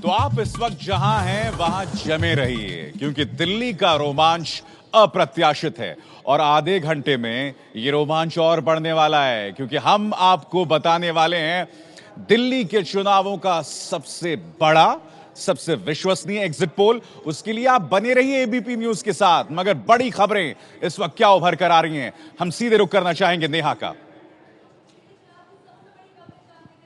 तो आप इस वक्त जहां हैं वहां जमे रहिए, क्योंकि दिल्ली का रोमांच अप्रत्याशित है और आधे घंटे में ये रोमांच और बढ़ने वाला है, क्योंकि हम आपको बताने वाले हैं दिल्ली के चुनावों का सबसे बड़ा, सबसे विश्वसनीय एग्जिट पोल। उसके लिए आप बने रहिए एबीपी न्यूज के साथ। मगर बड़ी खबरें इस वक्त क्या उभर कर आ रही हैं, हम सीधे रुख करना चाहेंगे नेहा का।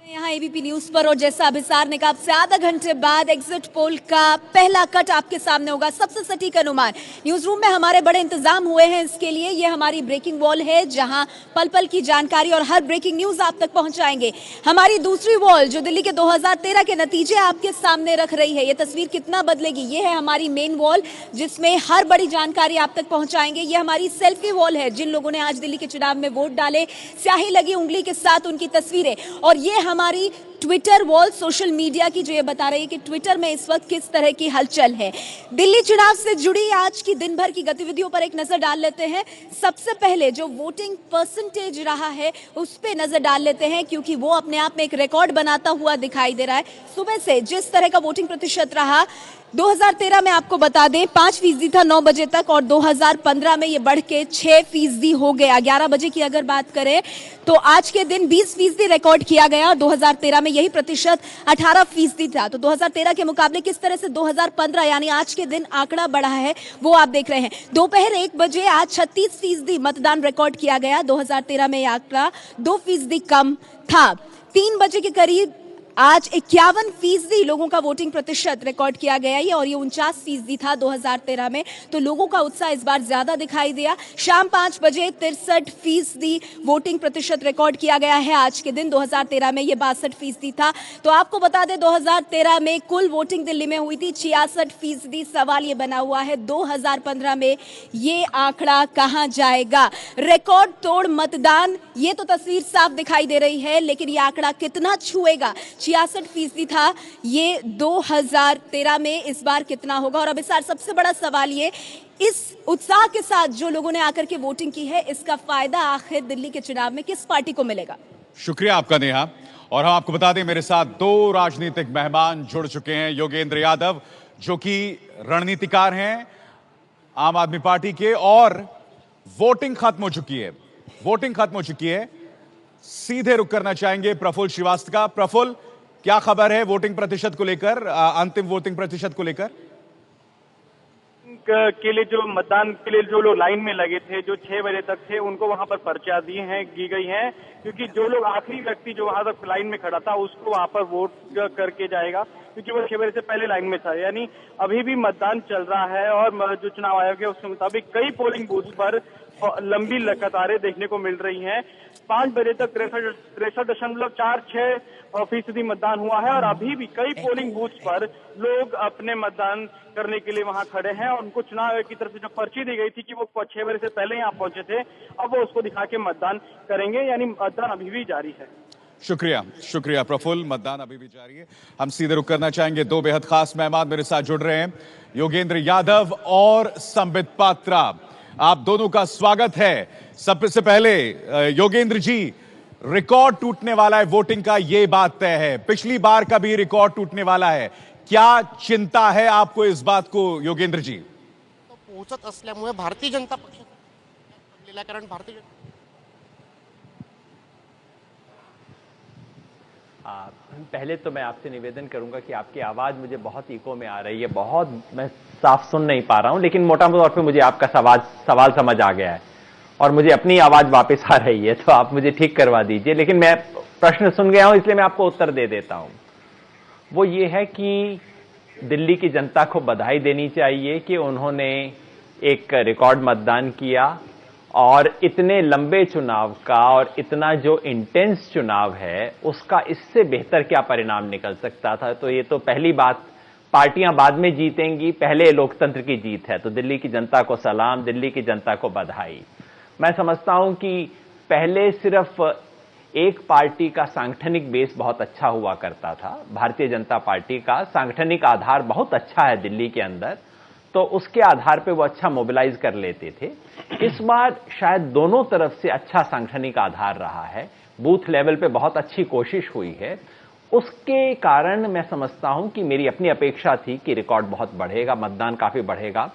यहाँ एबीपी न्यूज पर, और जैसा अभिसार ने कहा, अब से आधा घंटे बाद एग्जिट पोल का पहला कट आपके सामने होगा, सबसे सटीक अनुमान। न्यूज रूम में हमारे बड़े इंतजाम हुए हैं इसके लिए। ये हमारी ब्रेकिंग वॉल है जहां पल पल की जानकारी और हर ब्रेकिंग न्यूज आप तक पहुंचाएंगे। हमारी दूसरी वॉल जो दिल्ली के 2013 के नतीजे आपके सामने रख रही है, ये तस्वीर कितना बदलेगी, ये है हमारी मेन वॉल जिसमें हर बड़ी जानकारी आप तक पहुंचाएंगे। ये हमारी सेल्फी वॉल है, जिन लोगों ने आज दिल्ली के चुनाव में वोट डाले, स्याही लगी उंगली के साथ उनकी तस्वीरें। और ये हमारी ट्विटर वॉल सोशल मीडिया की, जो ये बता रही है कि ट्विटर में इस वक्त किस तरह की हलचल है। दिल्ली चुनाव से जुड़ी आज की दिन भर की गतिविधियों पर एक नजर डाल लेते हैं। सबसे पहले जो वोटिंग परसेंटेज रहा है उस पे नजर डाल लेते हैं, क्योंकि वो अपने आप में एक रिकॉर्ड बनाता हुआ दिखाई दे रहा है। सुबह से जिस तरह का वोटिंग प्रतिशत रहा, 2013 में आपको बता दें 5% था 9 बजे तक, और 2015 में ये बढ़ के 6% हो गया। 11 बजे की अगर बात करें तो आज के दिन 20% रिकॉर्ड किया गया, और 2013 में यही प्रतिशत 18% था। तो 2013 के मुकाबले किस तरह से 2015 यानी आज के दिन आंकड़ा बढ़ा है वो आप देख रहे हैं। दोपहर 1 बजे आज 36% मतदान रिकॉर्ड किया गया। 2013 में यह आंकड़ा 2% कम था। 3 बजे के करीब आज 51% लोगों का वोटिंग प्रतिशत रिकॉर्ड किया गया है, और ये 49% था 2013 में। तो लोगों का उत्साह इस बार ज्यादा दिखाई दिया। शाम 5 बजे 63% वोटिंग प्रतिशत रिकॉर्ड किया गया है आज के दिन। 2013 में ये 62% था। तो आपको बता दें 2013 में कुल वोटिंग दिल्ली में हुई थी 66%। सवाल ये बना हुआ है 2015 में ये आंकड़ा कहां जाएगा। रिकॉर्ड तोड़ मतदान, ये तो तस्वीर साफ दिखाई दे रही है, लेकिन ये आंकड़ा कितना छुएगा। 66% था ये 2013 में, इस बार कितना होगा। और अब इस सबसे बड़ा सवाल ये, इस उत्साह के साथ जो लोगों ने आकर के वोटिंग की है, इसका फायदा आखिर दिल्ली के चुनाव में किस पार्टी को मिलेगा। शुक्रिया आपका नेहा। और हम आपको बता दें मेरे साथ 2 राजनीतिक मेहमान जुड़ चुके हैं। योगेंद्र यादव जो कि रणनीतिकार हैं आम आदमी पार्टी के, और वोटिंग खत्म हो चुकी है। सीधे रुक करना चाहेंगे प्रफुल्ल श्रीवास्तव का। प्रफुल्ल, क्या खबर है वोटिंग प्रतिशत को लेकर, अंतिम वोटिंग प्रतिशत को लेकर? के लिए जो मतदान के लिए जो लोग लाइन में लगे थे, जो 6 बजे तक थे, उनको वहां पर पर्चा दी गई हैं, क्योंकि जो लोग आखिरी व्यक्ति जो वहां तक लाइन में खड़ा था उसको वहां पर वोट करके जाएगा, क्योंकि वो 6 बजे से पहले लाइन में था। यानी अभी भी मतदान चल रहा है, और जो चुनाव आयोग है उसके मुताबिक कई पोलिंग बूथ पर लंबी कतारें देखने को मिल रही हैं। 5 बजे तक 63.46% मतदान हुआ है, और अभी भी कई पोलिंग बूथ पर लोग अपने मतदान करने के लिए वहां खड़े हैं। और उनको चुनाव आयोग की तरफ से जो पर्ची दी गई थी कि वो 6 बजे से पहले यहाँ पहुंचे थे, अब वो उसको दिखा के मतदान करेंगे। यानी मतदान अभी भी जारी है। शुक्रिया प्रफुल्ल, मतदान अभी भी जारी है। हम सीधे रुक करना चाहेंगे 2 बेहद खास मेहमान मेरे साथ जुड़ रहे हैं, योगेंद्र यादव और संबित पात्रा। आप दोनों का स्वागत है। सबसे पहले योगेंद्र जी, रिकॉर्ड टूटने वाला है वोटिंग का, यह बात तय है। पिछली बार का भी रिकॉर्ड टूटने वाला है, क्या चिंता है आपको इस बात को योगेंद्र जी? तो पोहोचत असल्यामुळे भारतीय जनता पक्ष कारण भारतीय पहले तो मैं आपसे निवेदन करूंगा कि आपकी आवाज मुझे बहुत इको में आ रही है, बहुत मैं साफ सुन नहीं पा रहा हूं, लेकिन मोटा मोटा तौर पे मुझे आपका सवाल समझ आ गया है और मुझे अपनी आवाज वापस आ रही है, तो आप मुझे ठीक करवा दीजिए। लेकिन मैं प्रश्न सुन गया हूं, इसलिए मैं आपको उत्तर दे देता हूं। वो ये है कि दिल्ली की जनता को बधाई देनी चाहिए कि उन्होंने एक रिकॉर्ड मतदान किया, और इतने लंबे चुनाव का और इतना जो इंटेंस चुनाव है उसका इससे बेहतर क्या परिणाम निकल सकता था। तो ये तो पहली बात, पार्टियां बाद में जीतेंगी, पहले लोकतंत्र की जीत है। तो दिल्ली की जनता को सलाम, दिल्ली की जनता को बधाई। मैं समझता हूं कि पहले सिर्फ एक पार्टी का सांगठनिक बेस बहुत अच्छा हुआ करता था, भारतीय जनता पार्टी का सांगठनिक आधार बहुत अच्छा है दिल्ली के अंदर, तो उसके आधार पे वो अच्छा मोबिलाइज कर लेते थे। इस बार शायद दोनों तरफ से अच्छा सांगठनिक आधार रहा है, बूथ लेवल पे बहुत अच्छी कोशिश हुई है। उसके कारण मैं समझता हूं कि मेरी अपनी अपेक्षा थी कि रिकॉर्ड बहुत बढ़ेगा, मतदान काफी बढ़ेगा,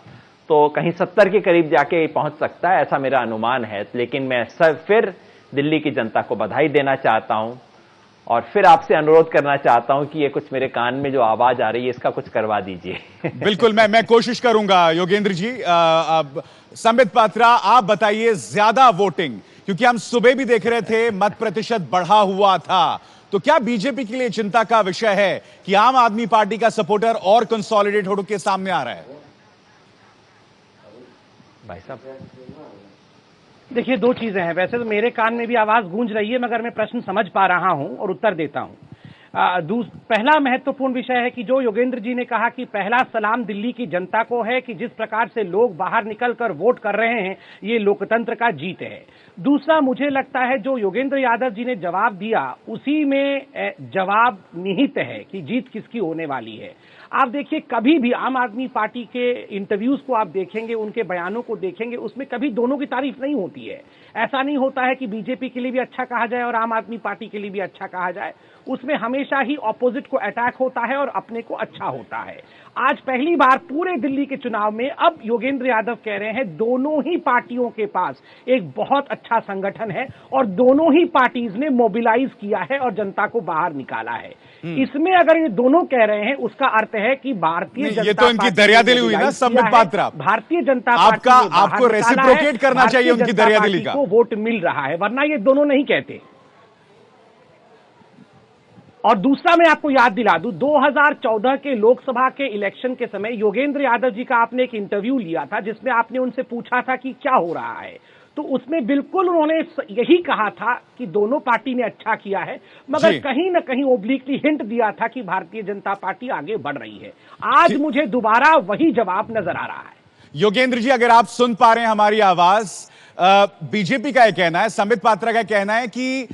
तो कहीं 70 के करीब जाके पहुंच सकता है, ऐसा मेरा अनुमान है। लेकिन मैं फिर दिल्ली की जनता को बधाई देना चाहता हूं और फिर आपसे अनुरोध करना चाहता हूं कि ये कुछ मेरे कान में जो आवाज आ रही है इसका कुछ करवा दीजिए। बिल्कुल, मैं कोशिश करूंगा योगेंद्र जी। अब संबित पात्रा, आप बताइए, ज्यादा वोटिंग, क्योंकि हम सुबह भी देख रहे थे मत प्रतिशत बढ़ा हुआ था, तो क्या बीजेपी के लिए चिंता का विषय है कि आम आदमी पार्टी का सपोर्टर और कंसोलिडेट होकर के सामने आ रहा है? भाई साहब, देखिए, दो चीजें हैं। वैसे तो मेरे कान में भी आवाज गूंज रही है, मगर मैं प्रश्न समझ पा रहा हूं और उत्तर देता हूं। पहला महत्वपूर्ण विषय है कि जो योगेंद्र जी ने कहा कि पहला सलाम दिल्ली की जनता को है कि जिस प्रकार से लोग बाहर निकलकर वोट कर रहे हैं, ये लोकतंत्र का जीत है। दूसरा, मुझे लगता है जो योगेंद्र यादव जी ने जवाब दिया उसी में जवाब निहित है कि जीत किसकी होने वाली है। आप देखिए, कभी भी आम आदमी पार्टी के इंटरव्यूज को आप देखेंगे, उनके बयानों को देखेंगे, उसमें कभी दोनों की तारीफ नहीं होती है। ऐसा नहीं होता है कि बीजेपी के लिए भी अच्छा कहा जाए और आम आदमी पार्टी के लिए भी अच्छा कहा जाए। उसमें हमेशा ही ऑपोजिट को अटैक होता है और अपने को अच्छा होता है। आज पहली बार पूरे दिल्ली के चुनाव में अब योगेंद्र यादव कह रहे हैं दोनों ही पार्टियों के पास एक बहुत अच्छा संगठन है और दोनों ही पार्टीज ने मोबिलाइज किया है और जनता को बाहर निकाला है। इसमें अगर ये दोनों कह रहे हैं, उसका अर्थ है कि भारतीय जनता, ये तो इनकी दरियादिली हुई ना संबित पात्रा। भारतीय जनता पार्टी आपको रेसिप्रोकेट करना चाहिए उनकी दरियादिली का। को वोट मिल रहा है, वरना ये दोनों नहीं कहते। और दूसरा, मैं आपको याद दिला दूं, 2014 के लोकसभा के इलेक्शन के समय योगेंद्र यादव जी का आपने एक इंटरव्यू लिया था जिसमें आपने उनसे पूछा था कि क्या हो रहा है, तो उसमें बिल्कुल उन्होंने यही कहा था कि दोनों पार्टी ने अच्छा किया है, मगर कहीं ना कहीं ओब्लिकली हिंट दिया था कि भारतीय जनता पार्टी आगे बढ़ रही है। आज मुझे दोबारा वही जवाब नजर आ रहा है। योगेंद्र जी, अगर आप सुन पा रहे हैं हमारी आवाज, बीजेपी का यह कहना है, संबित पात्रा का कहना है कि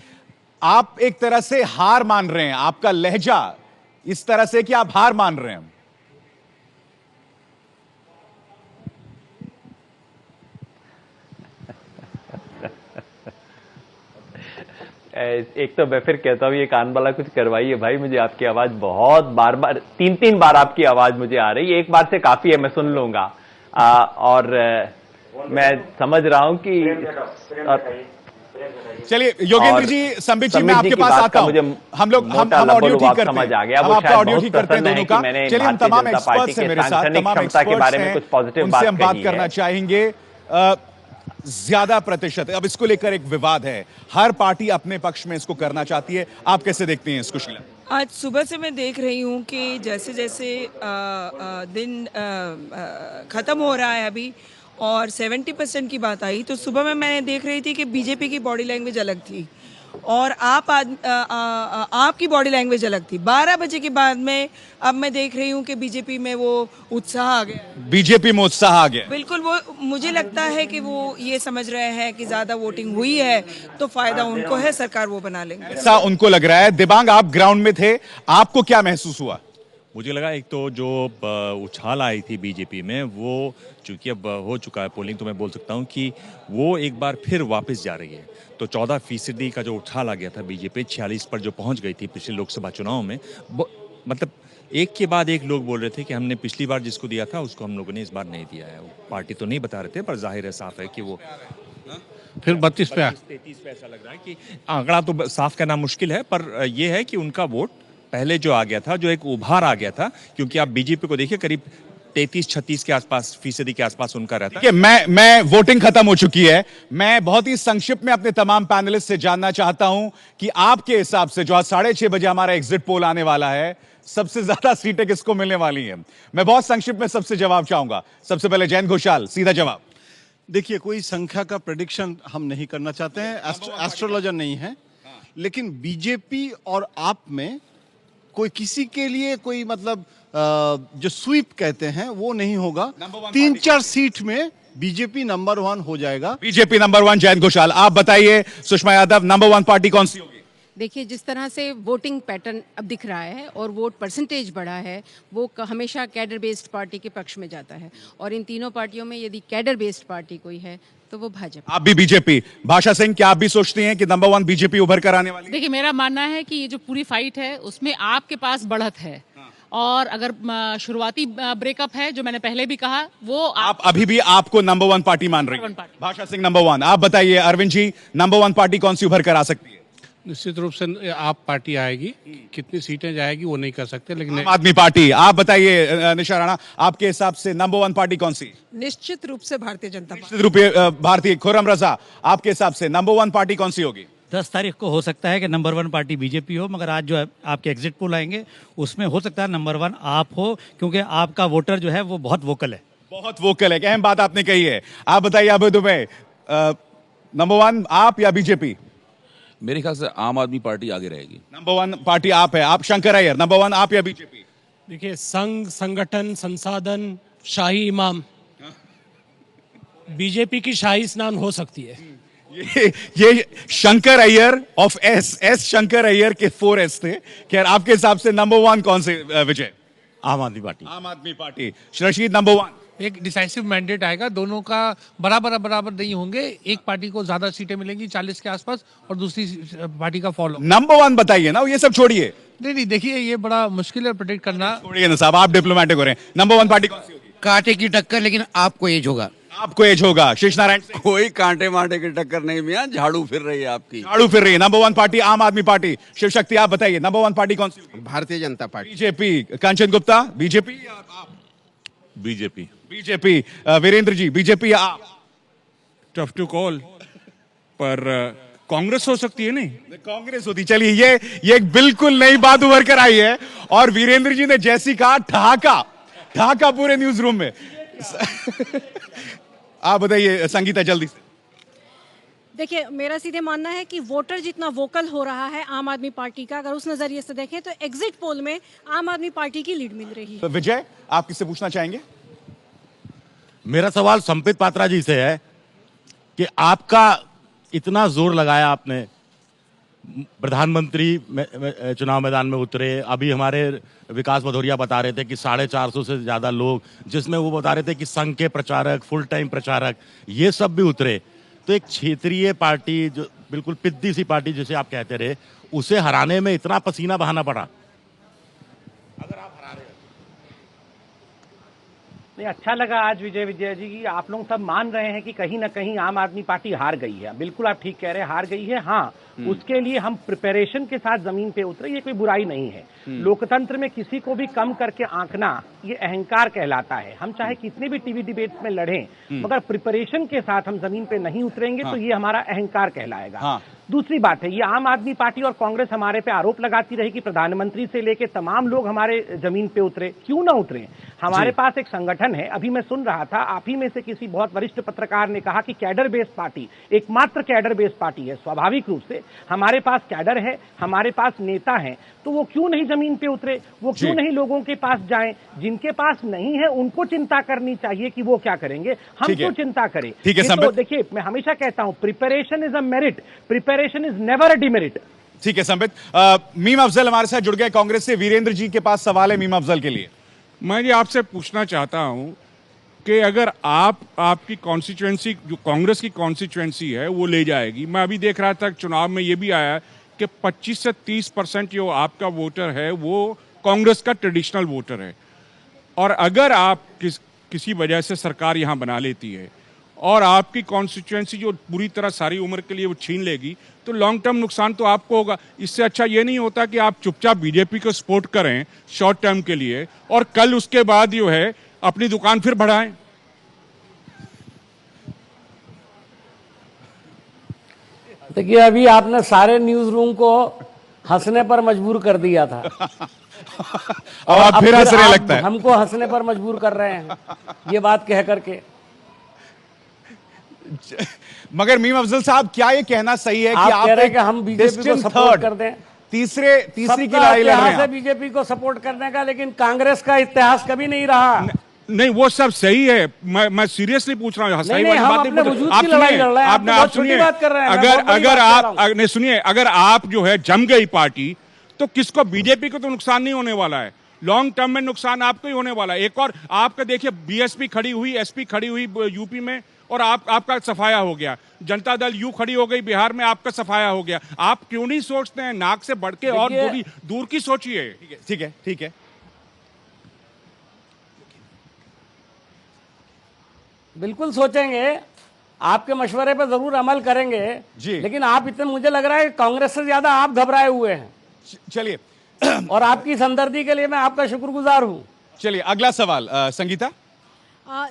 आप एक तरह से हार मान रहे हैं, आपका लहजा इस तरह से कि आप हार मान रहे हैं। एक तो मैं फिर कहता हूं ये कान वाला कुछ करवाइए भाई, मुझे आपकी आवाज बहुत बार बार, 3-3 बार आपकी आवाज मुझे आ रही है। एक बार से काफी है, मैं सुन लूंगा। और मैं समझ रहा हूं कि चलिए योगेंद्र जी, संबित जी, मैं आपके पास आता हूं। हम ऑडियो ठीक करते हैं, हम आपका ऑडियो ठीक करते हैं दोनों का। चलिए, हम तमाम एक्सपर्ट्स हैं मेरे साथ, तमाम एक्सपर्ट्स हैं, उनसे हम बात करना चाहेंगे। ज्यादा प्रतिशत, अब इसको लेकर एक विवाद है, हर पार्टी अपने पक्ष में इसको करना चाहती है, आप कैसे देखते हैं इसको शीला? आज सुबह से मैं देख रही हूँ कि जैसे जैसे दिन ख़त्म हो रहा है अभी और 70% की बात आई, तो सुबह में मैं देख रही थी कि बीजेपी की बॉडी लैंग्वेज अलग थी और आपकी बॉडी लैंग्वेज अलग थी। 12 बजे के बाद में अब मैं देख रही हूँ कि बीजेपी में वो उत्साह आ गया, बीजेपी में उत्साह आ गया। बिल्कुल, वो मुझे लगता है कि वो ये समझ रहे हैं कि ज्यादा वोटिंग हुई है तो फायदा उनको है, सरकार वो बना लेंगे, ऐसा उनको लग रहा है। दिबांग, आप ग्राउंड में थे, आपको क्या महसूस हुआ? मुझे लगा एक तो जो उछाल आई थी बीजेपी में, वो चूंकि अब हो चुका है पोलिंग, तो मैं बोल सकता हूं कि वो एक बार फिर वापस जा रही है। तो 14% का जो उछाल आ गया था बीजेपी 46 पर जो पहुंच गई थी पिछले लोकसभा चुनाव में, मतलब एक के बाद एक लोग बोल रहे थे कि हमने पिछली बार जिसको दिया था उसको हम लोगों ने इस बार नहीं दिया है। पार्टी तो नहीं बता रहे थे, पर जाहिर है, साफ है कि वो फिर 32 पे 33 पे ऐसा लग रहा है कि आंकड़ा तो साफ कहना मुश्किल है, पर यह है कि उनका वोट पहले जो आ गया था, जो एक उभार आ गया था, क्योंकि आप बीजेपी को देखिए करीब 33-36 के आसपास फीसदी के आसपास उनका रहता है। मैं वोटिंग खत्म हो चुकी है, मैं बहुत ही संक्षिप्त में अपने तमाम पैनलिस्ट से जानना चाहता हूं कि आपके हिसाब से जो आज 6:30 बजे हमारा एग्जिट पोल आने वाला है, सबसे ज्यादा सीटें किसको मिलने वाली हैं? मैं बहुत संक्षिप्त में सबसे जवाब चाहूंगा। सबसे पहले जयंत घोषाल, सीधा जवाब। देखिए, कोई संख्या का प्रेडिक्शन हम नहीं करना चाहते हैं, एस्ट्रोलॉजर नहीं है, लेकिन बीजेपी और आप में कोई किसी के लिए कोई मतलब जो स्वीप कहते हैं वो नहीं होगा। 3-4 सीट में बीजेपी नंबर 1 हो जाएगा। BJP number 1, Jayant Ghoshal. आप बताइए सुषमा यादव, नंबर 1 पार्टी कौन सी होगी? देखिए, जिस तरह से वोटिंग पैटर्न अब दिख रहा है और वोट परसेंटेज बढ़ा है, वो हमेशा कैडर बेस्ड पार्टी के पक्ष में जाता है, और इन तीनों पार्टियों में यदि कैडर बेस्ड पार्टी कोई है तो वो भाजपा। आप भी बीजेपी। भाषा सिंह, क्या आप भी सोचती हैं कि नंबर 1 बीजेपी उभर कर आने वाली है? देखिए, मेरा मानना है कि ये जो पूरी फाइट है उसमें आपके पास बढ़त है, और अगर शुरुआती ब्रेकअप है जो मैंने पहले भी कहा, वो आप अभी भी आपको नंबर 1 पार्टी मान रही है? भाषा सिंह नंबर 1। आप बताइए अरविंद जी, नंबर 1 पार्टी कौन सी उभर कर आ सकती है? निश्चित रूप से आप पार्टी आएगी, कितनी सीटें जाएगी वो नहीं कर सकते, लेकिन आम आदमी पार्टी। आप बताइए निशा राणा, आपके हिसाब से नंबर 1 पार्टी कौन सी? निश्चित रूप से भारतीय जनता निश्चित रूप से भारतीय। खुर्रम रजा, आपके हिसाब से नंबर 1 पार्टी कौन सी होगी? 10 तारीख को हो सकता है कि नंबर 1 पार्टी बीजेपी हो, मगर आज जो है आपके एग्जिट पोल आएंगे उसमें हो सकता है नंबर 1 आप हो, क्योंकि आपका वोटर जो है वो बहुत वोकल है। बहुत वोकल है, अहम बात आपने कही है। आप बताइए अबू दुबे, नंबर 1 आप या बीजेपी? मेरे ख्याल से आम आदमी पार्टी आगे रहेगी। नंबर 1 पार्टी आप है। आप शंकर अय्यर, नंबर 1 आप या बीजेपी? देखिए, संघ, संगठन, संसाधन, शाही इमाम, बीजेपी की शाही स्नान हो सकती है। ये शंकर अय्यर ऑफ एस शंकर अय्यर के 4 एस थे। खैर, आपके हिसाब से नंबर 1 कौन से विजय? आम आदमी पार्टी। आम आदमी पार्टी। रशीद, नंबर 1? एक डिसाइसिव मैंडेट आएगा, दोनों का बराबर नहीं होंगे, एक पार्टी को ज्यादा सीटें मिलेंगी 40 के आसपास और दूसरी पार्टी का फॉलो। नंबर 1 बताइए ना, ये सब छोड़िए। नहीं, देखिए ये बड़ा मुश्किल है प्रेडिक्ट करना। छोड़िए ना साहब, आप डिप्लोमेटिक हो रहे हैं। नंबर 1 पार्टी कौन सी होगी? कांटे की टक्कर, लेकिन आपको एज होगा। आपको एज होगा। शेष नारायण, कोई कांटे मांटे की टक्कर नहीं मियां, झाड़ू फिर रही है आपकी। झाड़ू फिर रही है। नंबर 1 पार्टी आम आदमी पार्टी। शिव शक्ति, आप बताइए नंबर 1 पार्टी कौन सी होगी? Bharatiya Janata party. BJP. Kanchan Gupta, BJP या आप? BJP. BJP. Virendra ji, BJP या आप? टफ टू कॉल, पर कांग्रेस हो सकती है। नहीं, कांग्रेस होती। चलिए, ये एक बिल्कुल नई बात उभर कर आई है, और वीरेंद्र जी ने जैसी कहा, ठहाका पूरे न्यूज रूम में। आप बताइए संगीता, जल्दी से। देखिए, मेरा सीधे मानना है कि वोटर जितना वोकल हो रहा है आम आदमी पार्टी का, अगर उस नजरिए से देखें तो एग्जिट पोल में आम आदमी पार्टी की लीड मिल रही है। तो विजय, आप किससे पूछना चाहेंगे? मेरा सवाल संबित पात्रा जी से है कि आपका इतना जोर लगाया आपने, प्रधानमंत्री चुनाव मैदान में उतरे, अभी हमारे विकास भदौरिया बता रहे थे कि 450 से ज्यादा लोग, जिसमें वो बता रहे थे कि संघ के प्रचारक, फुल टाइम प्रचारक, ये सब भी उतरे, तो एक क्षेत्रीय पार्टी जो बिल्कुल पिद्दी सी पार्टी जिसे आप कहते रहे, उसे हराने में इतना पसीना बहाना पड़ा। नहीं, अच्छा लगा आज विजय जी की आप लोग सब मान रहे हैं कि कहीं ना कहीं आम आदमी पार्टी हार गई है। बिल्कुल आप ठीक कह रहे हैं, हार गई है। हाँ, उसके लिए हम प्रिपरेशन के साथ जमीन पे उतरे, ये कोई बुराई नहीं है। लोकतंत्र में किसी को भी कम करके आंकना ये अहंकार कहलाता है। हम चाहे कितने भी टीवी डिबेट्स में लड़ें, मगर प्रिपरेशन के साथ हम जमीन पे नहीं उतरेंगे तो ये हमारा अहंकार कहलाएगा। दूसरी बात है, ये आम आदमी पार्टी और कांग्रेस हमारे पे आरोप लगाती रही कि प्रधानमंत्री से लेके तमाम लोग हमारे जमीन पे उतरे। क्यों ना उतरे? हमारे पास एक संगठन है। अभी मैं सुन रहा था, आप ही में से किसी बहुत वरिष्ठ पत्रकार ने कहा कि कैडर बेस्ड पार्टी, एकमात्र कैडर बेस्ड पार्टी है। स्वाभाविक रूप से हमारे पास कैडर है, हमारे पास नेता हैं, तो वो क्यों नहीं जमीन पे उतरे? वो क्यों नहीं लोगों के पास जाएं? जिनके पास नहीं है उनको चिंता करनी चाहिए कि वो क्या करेंगे, हम क्यों चिंता करें? तो देखिए, मैं हमेशा कहता हूं, preparation is a merit, preparation is never a demerit. ठीक है संबित। मीम अफजल हमारे साथ जुड़ गए कांग्रेस से। वीरेंद्र जी के पास सवाल है मीम अफजल के लिए। मैं ये आपसे पूछना चाहता हूं कि अगर आपकी कॉन्स्टिट्यूएंसी, जो कांग्रेस की कॉन्स्टिट्यूएंसी है, वो ले जाएगी। मैं अभी देख रहा था चुनाव में ये भी आया कि 25 से 30% जो आपका वोटर है वो कांग्रेस का ट्रेडिशनल वोटर है, और अगर आप किसी वजह से सरकार यहाँ बना लेती है और आपकी कॉन्स्टिट्यूएंसी जो पूरी तरह सारी उम्र के लिए वो छीन लेगी, तो लॉन्ग टर्म नुकसान तो आपको होगा। इससे अच्छा ये नहीं होता कि आप चुपचाप बीजेपी को सपोर्ट करें शॉर्ट टर्म के लिए, और कल उसके बाद जो है अपनी दुकान फिर बढ़ाएं। देखिए, अभी आपने सारे न्यूज रूम को हंसने पर मजबूर कर दिया था। और आप फिर हंसने लगता है। हमको हंसने पर मजबूर कर रहे हैं ये बात कह करके। मगर मीम अफजल साहब, क्या ये कहना सही है कि आप कह रहे हैं कि हम बीजेपी को सपोर्ट कर दें? तीसरी की लड़ाई लड़ रहे हैं। बीजेपी को सपोर्ट करने का, लेकिन कांग्रेस का इतिहास कभी नहीं रहा। नहीं वो सब सही है, मैं सीरियसली पूछ रहा हूँ, सही वाली बात नहीं पूछ आप सुनिए, अगर सुनिए, अगर आप जो है जम गई पार्टी तो किसको, बीजेपी को तो नुकसान नहीं होने वाला है, लॉन्ग टर्म में नुकसान आपको ही होने वाला है। एक और आपका देखिए, बीएसपी खड़ी हुई, एसपी खड़ी हुई यूपी में, और आपका सफाया हो गया, जनता दल यू खड़ी हो गई बिहार में, आपका सफाया हो गया। आप क्यों नहीं सोचते हैं, नाक से बढ़ के और दूर की सोचिए। ठीक है बिल्कुल सोचेंगे, आपके मशवरे पर जरूर अमल करेंगे जी। लेकिन आप इतने, मुझे लग रहा है कि कांग्रेस से ज्यादा आप घबराए हुए हैं। चलिए और आपकी हमदर्दी के लिए मैं आपका शुक्रगुजार हूं। चलिए अगला सवाल, संगीता।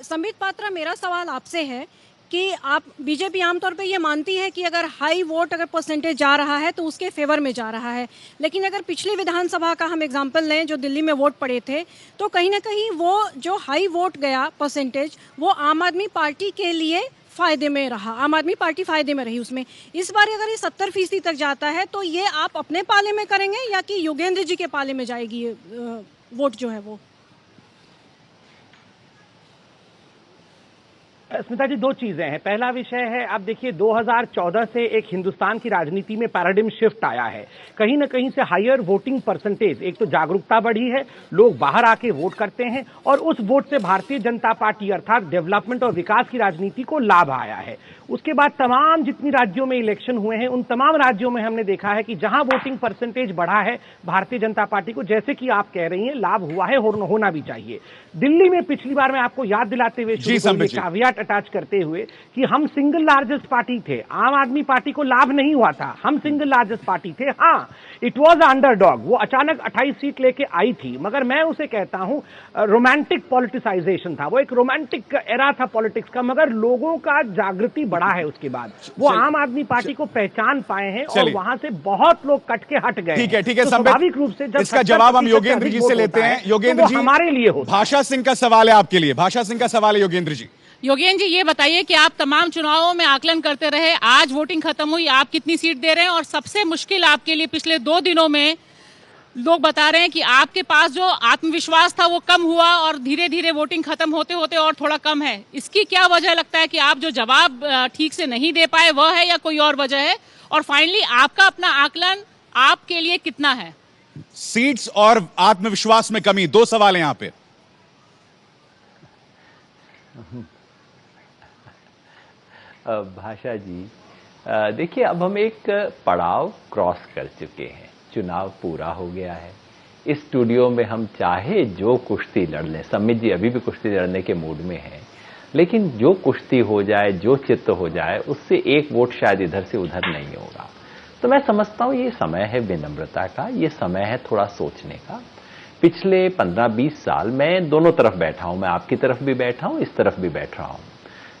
संबित पात्रा, मेरा सवाल आपसे है कि आप, बीजेपी आमतौर पे ये मानती है कि अगर हाई वोट अगर परसेंटेज जा रहा है तो उसके फेवर में जा रहा है, लेकिन अगर पिछली विधानसभा का हम एग्जांपल लें जो दिल्ली में वोट पड़े थे, तो कहीं ना कहीं वो जो हाई वोट गया परसेंटेज, वो आम आदमी पार्टी के लिए फायदे में रहा, आम आदमी पार्टी फायदे में रही उसमें। इस बार अगर ये 70% तक जाता है तो ये आप अपने पाले में करेंगे या कि योगेंद्र जी के पाले में जाएगी ये वोट जो है वो? स्मिता जी, दो चीजें हैं। पहला विषय है, आप देखिए 2014 से एक हिंदुस्तान की राजनीति में पैराडिम शिफ्ट आया है, कहीं ना कहीं से हायर वोटिंग परसेंटेज, एक तो जागरूकता बढ़ी है, लोग बाहर आके वोट करते हैं, और उस वोट से भारतीय जनता पार्टी अर्थात डेवलपमेंट और विकास की राजनीति को लाभ आया है। उसके बाद तमाम जितनी राज्यों में इलेक्शन हुए हैं, उन तमाम राज्यों में हमने देखा है कि जहां वोटिंग परसेंटेज बढ़ा है भारतीय जनता पार्टी को, जैसे कि आप कह रही हैं, लाभ हुआ है, होना भी चाहिए। दिल्ली में पिछली बार मैं आपको याद दिलाते हुए कावियाट अटैच करते हुए कि हम सिंगल लार्जेस्ट पार्टी थे, आम आदमी पार्टी को लाभ नहीं हुआ था, हम सिंगल लार्जेस्ट पार्टी थे। हाँ, इट वॉज अंडरडॉग, वो अचानक 28 सीट लेके आई थी, मगर मैं उसे कहता हूं रोमांटिक पॉलिटिसाइजेशन था, वो एक रोमांटिक एरा था पॉलिटिक्स का, मगर लोगों का जागृति बढ़ा है। उसके बाद वो आम आदमी पार्टी को पहचान पाए हैं और वहां से बहुत लोग कट के हट गए। ठीक है, तो स्वाभाविक रूप से इसका जवाब हम योगेंद्र जी से लेते हैं। योगेंद्र जी, हमारे लिए हो। भाषा सिंह का सवाल है आपके लिए, भाषा सिंह का सवाल है योगेंद्र जी। योगेंद्र जी, ये बताइए कि आप तमाम चुनावों में आकलन करते रहे, आज वोटिंग खत्म हुई, आप कितनी सीट दे रहे हैं? और सबसे मुश्किल आपके लिए पिछले 2 दिनों में लोग बता रहे हैं कि आपके पास जो आत्मविश्वास था वो कम हुआ और धीरे धीरे वोटिंग खत्म होते होते और थोड़ा कम है। इसकी क्या वजह लगता है कि आप जो जवाब ठीक से नहीं दे पाए वह है या कोई और वजह है? और फाइनली आपका अपना आकलन आपके लिए कितना है? सीट्स और आत्मविश्वास में कमी, 2 सवाल हैं यहां पे। भाषा जी, देखिए, अब हम एक पड़ाव क्रॉस कर चुके हैं, चुनाव पूरा हो गया है। इस स्टूडियो में हम चाहे जो कुश्ती लड़ लें, सम्मित जी अभी भी कुश्ती लड़ने के मूड में हैं, लेकिन जो कुश्ती हो जाए, जो चित्त हो जाए, उससे एक वोट शायद इधर से उधर नहीं होगा। तो मैं समझता हूं ये समय है विनम्रता का, ये समय है थोड़ा सोचने का। पिछले 15-20 साल मैं दोनों तरफ बैठा हूं, मैं आपकी तरफ भी बैठा हूं, इस तरफ भी बैठ रहा हूं।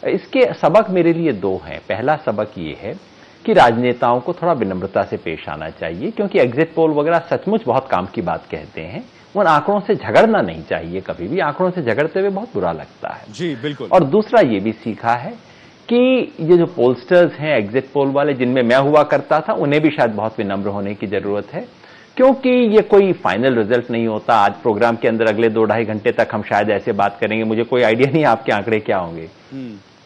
इसके सबक मेरे लिए 2 हैं। पहला सबक ये है कि राजनेताओं को थोड़ा विनम्रता से पेश आना चाहिए, क्योंकि एग्जिट पोल वगैरह सचमुच बहुत काम की बात कहते हैं, उन आंकड़ों से झगड़ना नहीं चाहिए कभी भी, आंकड़ों से झगड़ते हुए बहुत बुरा लगता है। जी बिल्कुल। और दूसरा ये भी सीखा है कि ये जो पोलस्टर्स हैं, एग्जिट पोल वाले, जिनमें मैं हुआ करता था, उन्हें भी शायद बहुत विनम्र होने की जरूरत है, क्योंकि ये कोई फाइनल रिजल्ट नहीं होता। आज प्रोग्राम के अंदर अगले 2-2.5 घंटे तक हम शायद ऐसे बात करेंगे, मुझे कोई आइडिया नहीं आपके आंकड़े क्या होंगे,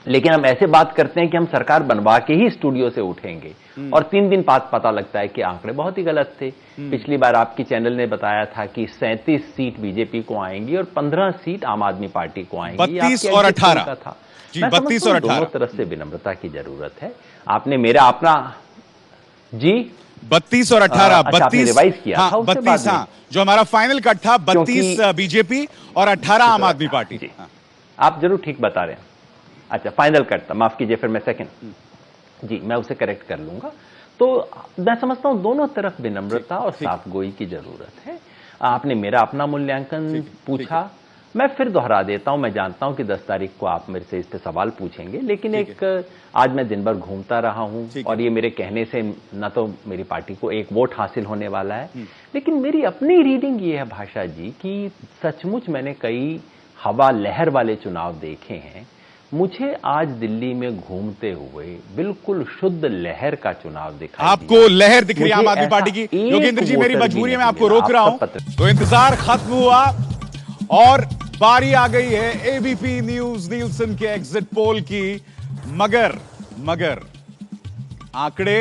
लेकिन हम ऐसे बात करते हैं कि हम सरकार बनवा के ही स्टूडियो से उठेंगे और 3 दिन बाद पता लगता है कि आंकड़े बहुत ही गलत थे। पिछली बार आपकी चैनल ने बताया था कि 37 सीट बीजेपी को आएंगी और 15 सीट आम आदमी पार्टी को आएंगी। 32 और 18 था। जी, 32 और 18 दोनों तरफ से विनम्रता की जरूरत है। आपने मेरा अपना जी 32 और 18 32 रिवाइज किया हाँ, था 32 हाँ, जो हमारा फाइनल कट था 32 बीजेपी और 18 आम आदमी पार्टी। आप जरूर ठीक बता रहे हैं। अच्छा, फाइनल कट था, माफ कीजिए, फिर मैं सेकंड जी मैं उसे करेक्ट कर लूंगा। तो मैं समझता हूं दोनों तरफ विनम्रता और साफगोई की जरूरत है। आपने मेरा अपना मूल्यांकन पूछा, मैं फिर दोहरा देता हूं। मैं जानता हूं कि 10 तारीख को आप मेरे से इस पे सवाल पूछेंगे, लेकिन एक आज मैं दिन भर घूमता रहा हूं और ये मेरे कहने से न तो मेरी पार्टी को 1 वोट हासिल होने वाला है, लेकिन मेरी अपनी रीडिंग ये है भाषा जी कि सचमुच मैंने कई हवा लहर वाले चुनाव देखे हैं। मुझे आज दिल्ली में घूमते हुए बिल्कुल शुद्ध लहर का चुनाव दिखा। आपको लहर दिख रही है आम आदमी पार्टी की? योगेंद्र जी, मेरी मजबूरी है, मैं आपको रोक रहा हूं। तो इंतजार खत्म हुआ और बारी आ गई है एबीपी न्यूज नीलसन के एग्जिट पोल की। मगर आंकड़े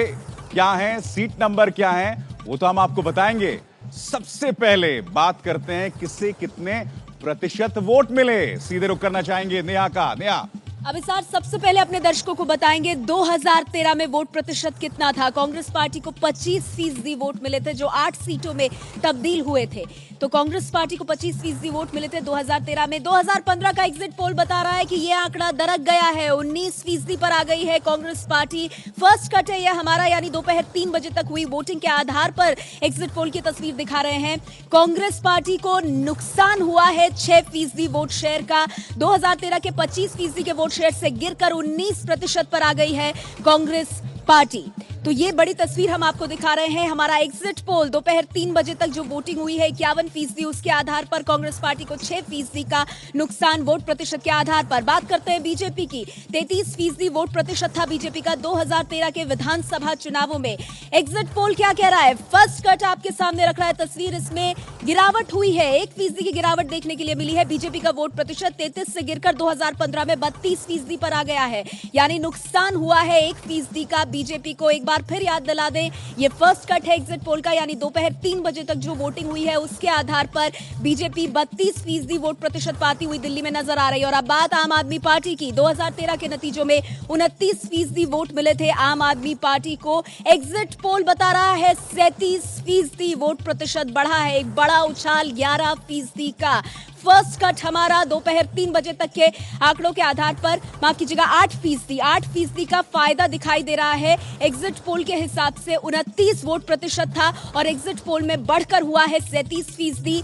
क्या हैं, सीट नंबर क्या हैं, वो तो हम आपको बताएंगे। सबसे पहले बात करते हैं किससे कितने प्रतिशत वोट मिले। सीधे रुख करना चाहेंगे नेहा का। नेहा, अभिसार सबसे पहले अपने दर्शकों को बताएंगे 2013 में वोट प्रतिशत कितना था। कांग्रेस पार्टी को 25% वोट मिले थे जो 8 सीटों में तब्दील हुए थे। तो कांग्रेस पार्टी को 25% वोट मिले थे 2013 में। 2015 का एग्जिट पोल बता रहा है कि यह आंकड़ा दरक गया है, 19% पर आ गई है कांग्रेस पार्टी। फर्स्ट कट है यह हमारा, यानी दोपहर 3 बजे तक हुई वोटिंग के आधार पर एग्जिट पोल की तस्वीर दिखा रहे हैं। कांग्रेस पार्टी को नुकसान हुआ है 6% वोट शेयर का। 2013 के 25% के वोट शेयर से गिरकर 19% पर आ गई है कांग्रेस पार्टी। तो ये बड़ी तस्वीर हम आपको दिखा रहे हैं। हमारा एग्जिट पोल दोपहर 3 बजे तक जो वोटिंग हुई है 51%, उसके आधार पर कांग्रेस पार्टी को 6% का नुकसान वोट प्रतिशत के आधार पर। बात करते हैं बीजेपी की। 33% वोट प्रतिशत था बीजेपी का 2013 के विधानसभा चुनावों में। एग्जिट पोल क्या कह रहा है? फर्स्ट कट आपके सामने रख रहा है तस्वीर। इसमें गिरावट हुई है, 1% की गिरावट देखने के लिए मिली है। बीजेपी का वोट प्रतिशत 33 से गिरकर 2015 में 32% पर आ गया है, यानी नुकसान हुआ है 1% का बीजेपी को। एक बार फिर याद दिला दें, ये फर्स्ट कट है एग्जिट पोल का, यानी दोपहर 3 बजे तक जो वोटिंग हुई है उसके आधार पर बीजेपी 32% वोट प्रतिशत पाती हुई दिल्ली में नजर आ रही है। और अब बात आम आदमी पार्टी की। 2013 के नतीजों में 29% वोट मिले थे आम आदमी पार्टी को। एग्जिट पोल बता रहा है 37% वोट प्रतिशत बढ़ा है, एक बड़ा उछाल 11% का। फर्स्ट कट हमारा दोपहर 3 बजे तक के आंकड़ों के आधार पर, माफ कीजिएगा 8% का फायदा दिखाई दे रहा है। एग्जिट पोल के हिसाब से 29 वोट प्रतिशत था और एग्जिट पोल में बढ़कर हुआ है 37%।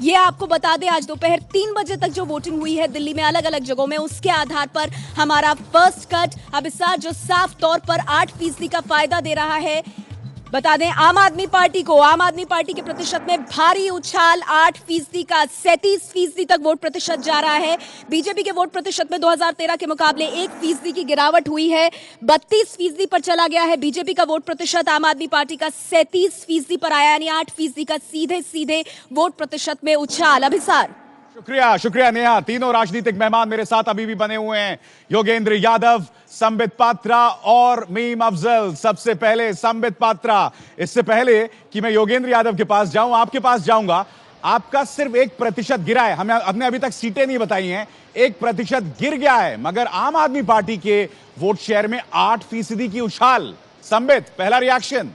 ये आपको बता दें, आज दोपहर 3 बजे तक जो वोटिंग हुई है दिल्ली में अलग अलग जगहों में, उसके आधार पर हमारा फर्स्ट कट अभिसार जो साफ तौर पर 8% का फायदा दे रहा है। बता दें आम आदमी पार्टी को, आम आदमी पार्टी के प्रतिशत में भारी उछाल 8% का 37% तक वोट प्रतिशत जा रहा है। बीजेपी के वोट प्रतिशत में 2013 के मुकाबले 1% की गिरावट हुई है, 32% पर चला गया है बीजेपी का वोट प्रतिशत। आम आदमी पार्टी का 37% पर आया, यानी 8% का सीधे वोट प्रतिशत में उछाल। अभिसार, शुक्रिया नेहा। तीनों राजनीतिक मेहमान मेरे साथ अभी भी बने हुए हैं, योगेंद्र यादव, संबित पात्रा और मीम अफजल। सबसे पहले संबित पात्रा, इससे पहले कि मैं योगेंद्र यादव के पास जाऊं, आपके पास जाऊंगा। आपका सिर्फ 1% गिरा है, हमने अभी तक सीटें नहीं बताई हैं, 1% गिर गया है, मगर आम आदमी पार्टी के वोट शेयर में 8% की उछाल। संबित, पहला रिएक्शन।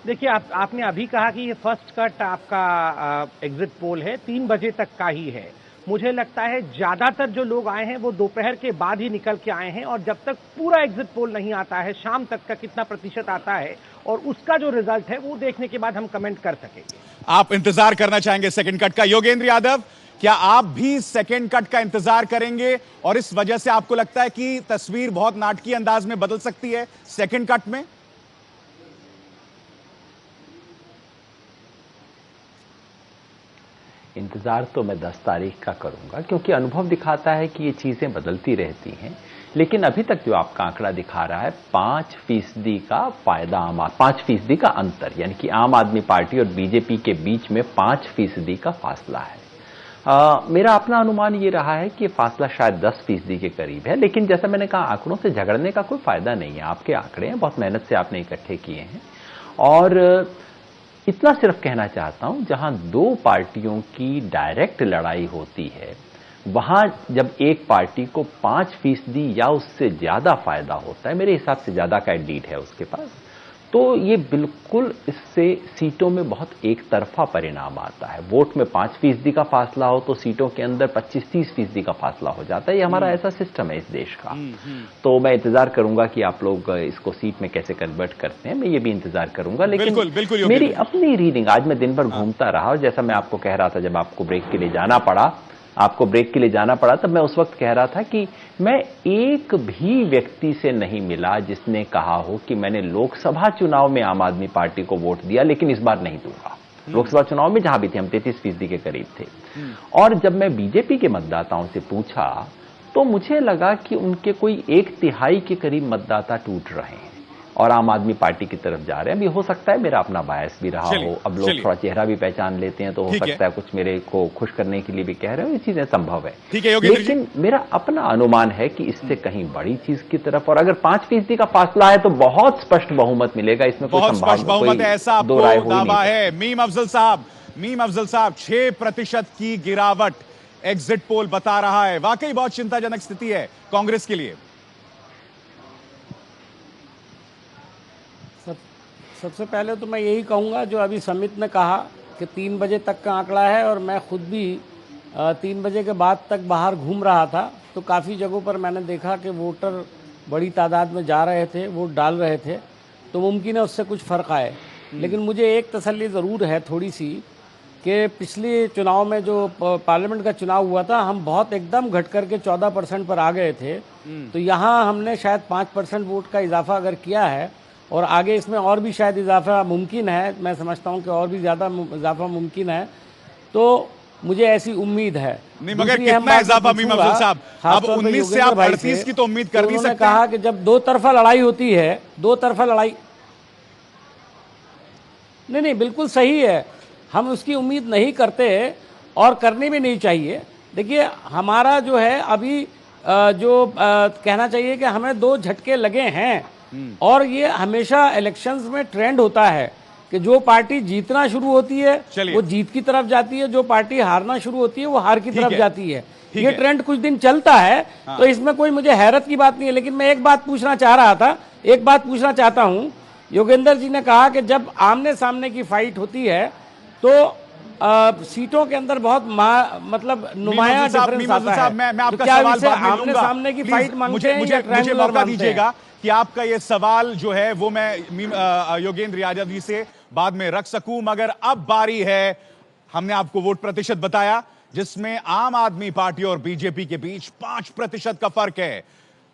देखिए, आपने अभी कहा कि ये फर्स्ट कट आपका एग्जिट पोल है, 3 बजे तक का ही है। मुझे लगता है ज्यादातर जो लोग आए हैं वो दोपहर के बाद ही निकल के आए हैं, और जब तक पूरा एग्जिट पोल नहीं आता है, शाम तक का कितना प्रतिशत आता है और उसका जो रिजल्ट है वो देखने के बाद हम कमेंट कर सकेंगे। आप इंतजार करना चाहेंगे सेकंड कट का। योगेंद्र यादव, क्या आप भी सेकंड कट का इंतजार करेंगे और इस वजह से आपको लगता है कि तस्वीर बहुत नाटकीय अंदाज में बदल सकती है सेकंड कट में? इंतज़ार तो मैं 10 तारीख का करूंगा, क्योंकि अनुभव दिखाता है कि ये चीज़ें बदलती रहती हैं। लेकिन अभी तक जो आपका आंकड़ा दिखा रहा है 5% का फायदा, 5% का अंतर, यानी कि आम आदमी पार्टी और बीजेपी के बीच में 5% का फासला है। मेरा अपना अनुमान ये रहा है कि फासला शायद 10% के करीब है। लेकिन जैसा मैंने कहा, आंकड़ों से झगड़ने का कोई फायदा नहीं है। आपके आंकड़े हैं, बहुत मेहनत से आपने इकट्ठे किए हैं, और इतना सिर्फ कहना चाहता हूं, जहां 2 पार्टियों की डायरेक्ट लड़ाई होती है, वहां जब एक पार्टी को 5% या उससे ज्यादा फायदा होता है, मेरे हिसाब से ज्यादा का लीड है उसके पास, तो ये बिल्कुल इससे सीटों में बहुत एक तरफा परिणाम आता है। वोट में 5% का फासला हो तो सीटों के अंदर 25-30% का फासला हो जाता है। ये हमारा ऐसा सिस्टम है इस देश का। तो मैं इंतजार करूंगा कि आप लोग इसको सीट में कैसे कन्वर्ट करते हैं, मैं ये भी इंतजार करूंगा। लेकिन बिल्कुल मेरी अपनी रीडिंग, आज मैं दिन भर घूमता रहा, और जैसा मैं आपको कह रहा था, जब आपको ब्रेक के लिए जाना पड़ा, तब मैं उस वक्त कह रहा था कि मैं एक भी व्यक्ति से नहीं मिला जिसने कहा हो कि मैंने लोकसभा चुनाव में आम आदमी पार्टी को वोट दिया लेकिन इस बार नहीं दूंगा। लोकसभा चुनाव में जहां भी थे हम 33% के करीब थे। और जब मैं बीजेपी के मतदाताओं से पूछा तो मुझे लगा कि उनके कोई 1/3 के करीब मतदाता टूट रहे हैं। और आम आदमी पार्टी की तरफ जा रहे हैं। अभी हो सकता है मेरा अपना बायस भी रहा हो, अब लोग थोड़ा चेहरा भी पहचान लेते हैं, तो हो सकता है कुछ मेरे को खुश करने के लिए भी कह रहे हो, ये चीजें संभव है। लेकिन मेरा अपना अनुमान है कि इससे कहीं बड़ी चीज की तरफ, और अगर 5% का फासला है तो बहुत स्पष्ट बहुमत मिलेगा, इसमें बहुत स्पष्ट बहुमत है, ऐसा आपको दावा है। मीम अफजल साहब 6% की गिरावट एग्जिट पोल बता रहा है। वाकई बहुत चिंताजनक स्थिति है कांग्रेस के लिए। सबसे पहले तो मैं यही कहूँगा जो अभी समित ने कहा कि 3 बजे तक का आंकड़ा है, और मैं खुद भी 3 बजे के बाद तक बाहर घूम रहा था, तो काफ़ी जगहों पर मैंने देखा कि वोटर बड़ी तादाद में जा रहे थे, वोट डाल रहे थे, तो मुमकिन है उससे कुछ फ़र्क आए। लेकिन मुझे एक तसल्ली ज़रूर है थोड़ी सी कि पिछले चुनाव में जो पार्लियामेंट का चुनाव हुआ था, हम बहुत एकदम घट करके 14% पर आ गए थे, तो यहाँ हमने शायद 5% वोट का इजाफा अगर किया है, और आगे इसमें और भी शायद इजाफा मुमकिन है, मैं समझता हूँ कि और भी ज़्यादा इजाफा मुमकिन है, तो मुझे ऐसी उम्मीद है। नहीं, मगर कितना इजाफा मीम अफजल साहब? अब 19 से आप 38 की तो उम्मीद कर नहीं सकते। कहा कि जब दो तरफा लड़ाई होती है, दो तरफा लड़ाई नहीं बिल्कुल सही है, हम उसकी उम्मीद नहीं करते और करनी भी नहीं चाहिए। देखिए हमारा जो है अभी कहना चाहिए कि हमें 2 झटके लगे हैं, और ये हमेशा इलेक्शंस में ट्रेंड होता है कि जो पार्टी जीतना शुरू होती है वो जीत की तरफ जाती है, जो पार्टी हारना शुरू होती है वो हार की तरफ जाती है। ये ट्रेंड कुछ दिन चलता है, तो इसमें कोई मुझे हैरत की बात नहीं है। लेकिन मैं एक बात पूछना चाहता हूँ, योगेंद्र जी ने कहा कि जब आमने सामने की फाइट होती है तो सीटों के अंदर बहुत मतलब नुमाया डिफरेंस आता है। मैं आपका सवाल बाद में आमने सामने की फाइट मांगते हैं, मुझे मौका दीजिएगा कि आपका ये सवाल जो है वो मैं योगेंद्र यादव जी से बाद में रख सकूं, मगर अब बारी है, हमने आपको वोट प्रतिशत बताया जिसमें आम आदमी पार्टी और बीजेपी के बीच 5% का फर्क है।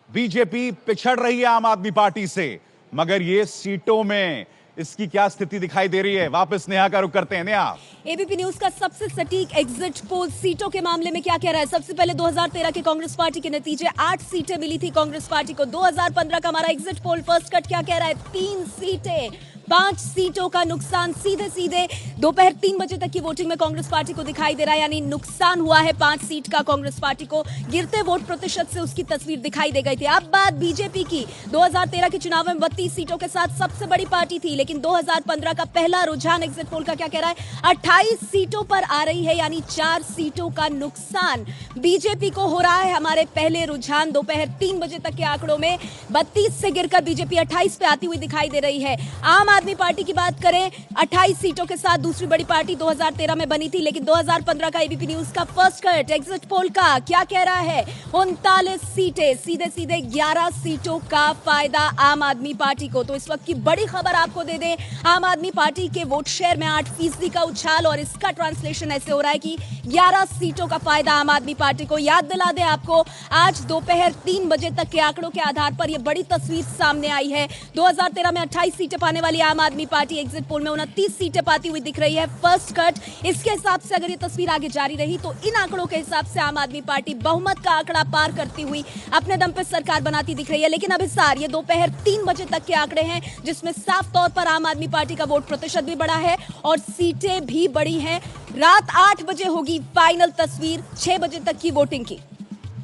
बीजेपी पिछड़ रही है आम आदमी पार्टी से, मगर ये सीटों में इसकी क्या स्थिति दिखाई दे रही है? वापस नेहा का रुख करते हैं। नेहा, एबीपी न्यूज का सबसे सटीक एग्जिट पोल सीटों के मामले में क्या कह रहा है? सबसे पहले 2013 के कांग्रेस पार्टी के नतीजे, 8 सीटें मिली थी कांग्रेस पार्टी को। 2015 का हमारा एग्जिट पोल फर्स्ट कट क्या कह रहा है? 3 सीटें, 5 सीटों का नुकसान सीधे सीधे दोपहर 3 बजे तक की वोटिंग में कांग्रेस पार्टी को दिखाई दे रहा है, यानी नुकसान हुआ है 5 सीट का कांग्रेस पार्टी को। गिरते वोट प्रतिशत से उसकी तस्वीर दिखाई दे गई थी। अब बात बीजेपी की, 2013 के चुनाव में 32 सीटों के साथ सबसे बड़ी पार्टी थी, लेकिन 2015 का पहला रुझान एग्जिट पोल का क्या कह रहा है? 28 सीटों पर आ रही है, यानी 4 सीटों का नुकसान बीजेपी को हो रहा है। हमारे पहले रुझान दोपहर 3 बजे तक के आंकड़ों में 32 से गिरकर बीजेपी 28 पे आती हुई दिखाई दे रही है। आम आदमी पार्टी की बात करें, 28 सीटों के साथ दूसरी बड़ी पार्टी 2013 में बनी थी, लेकिन 2015 का एबीपी न्यूज का फर्स्ट कट एग्जिट पोल का क्या कह रहा है? 39 सीटें, सीधे सीधे 11 सीटों का फायदा आम आदमी पार्टी को। तो इस वक्त की बड़ी खबर आपको दे दें, आम आदमी पार्टी के वोट शेयर में 8% का उछाल, और इसका ट्रांसलेशन ऐसे हो रहा है कि 11 सीटों का फायदा आम आदमी पार्टी को। याद दिला दें आपको, आज दोपहर 3 बजे तक के आंकड़ों के आधार पर यह बड़ी तस्वीर सामने आई है। 2013 में 28 सीटें पाने वाली आम आदमी पार्टी एग्जिट पोल में 29 सीटें पाती हुई दिख रही है फर्स्ट कट। इसके हिसाब से अगर ये तस्वीर आगे जारी रही तो इन आंकड़ों के हिसाब से आम आदमी पार्टी बहुमत का आंकड़ा पार करती हुई अपने दम पर सरकार बनाती दिख रही है। लेकिन अभी सार ये दोपहर 3 बजे तक के आंकड़े हैं, जिसमें साफ तौर पर आम आदमी पार्टी का वोट प्रतिशत भी बढ़ा है और सीटें भी बढ़ी हैं। रात 8 बजे होगी फाइनल तस्वीर, 6 बजे तक की वोटिंग की।